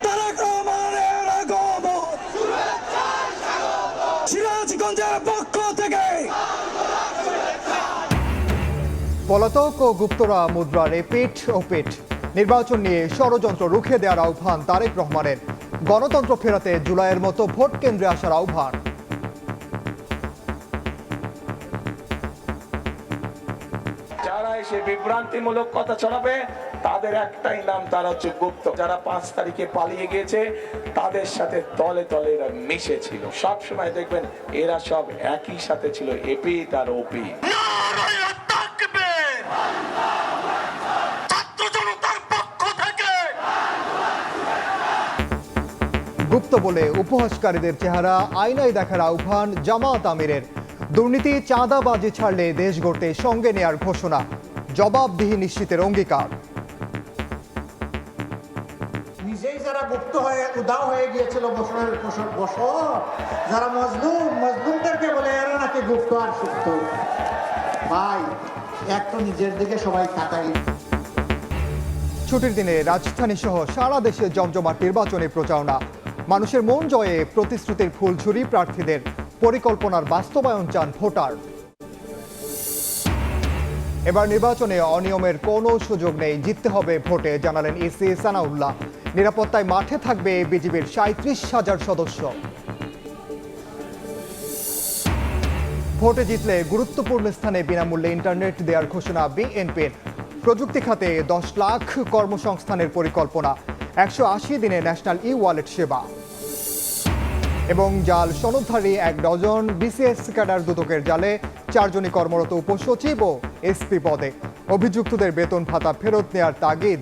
তারেক রহমানের আগমন সিরাজগঞ্জের পক্ষ থেকে। পলাতক ও গুপ্তরা মুদ্রার এপিঠ ও পিঠ। নির্বাচন নিয়ে ষড়যন্ত্র রুখে দেওয়ার আহ্বান তারেক রহমানের। গণতন্ত্র ফেরাতে জুলাইয়ের মতো ভোট কেন্দ্রে আসার আহ্বান। যারা এসে বিভ্রান্তিমূলক কথা ছড়াবে তাদের একটাই নাম, তারা হচ্ছে গুপ্ত। যারা 5 তারিখে পালিয়ে গিয়েছে তাদের সাথে দলে দলে এরা মিশে ছিল। সব সময় দেখবেন এরা সব একই সাথে ছিল, এপি আর ওপি। গুপ্ত বলে উপহাসকারীদের চেহারা আয়নায় দেখার আহ্বান জামাত আমিরের। দুর্নীতি চাঁদাবাজি ছাড়লে দেশ গড়তে সঙ্গে নেয়ার ঘোষণা। জবাবদিহি নিশ্চিতের অঙ্গীকার। নিজেই যারা গুপ্ত হয়ে উদাও হয়ে গিয়েছিল বছর যারা মজলুমদেরকে বলে এরা নাকি গুপ্ত আর সুপ্ত। ভাই একটু নিজের দিকে সবাই তাকাই। ছুটির দিনে রাজধানী সহ সারা দেশে জমজমাট নির্বাচনী প্রচারণা। মানুষের মন জয়ে প্রতিশ্রুতির ফুলঝুরি প্রার্থীদের। পরিকল্পনার বাস্তবায়ন চান ভোটার। এবার নির্বাচনে অনিয়মের কোনো সুযোগ নেই, জিততে হবে ভোটে, জানালেন ইসি সানাউল্লাহ। নিরাপত্তায় মাঠে থাকবে বিজিবির 37,000 সদস্য। ভোটে জিতলে গুরুত্বপূর্ণ স্থানে বিনামূল্যে ইন্টারনেট দেওয়ার ঘোষণা বিএনপির। প্রযুক্তি খাতে 10 লাখ কর্মসংস্থানের পরিকল্পনা। 180 দিনে ন্যাশনাল ই-ওয়ালেট সেবা। এবং জাল সনদধারী 1 ডজন বিসিএস ক্যাডার দুদকের জালে 4 জনই কর্মরত উপসচিব ও এসপি পদে। অভিযুক্তদের বেতন ভাতা ফেরত নেওয়ার তাগিদ।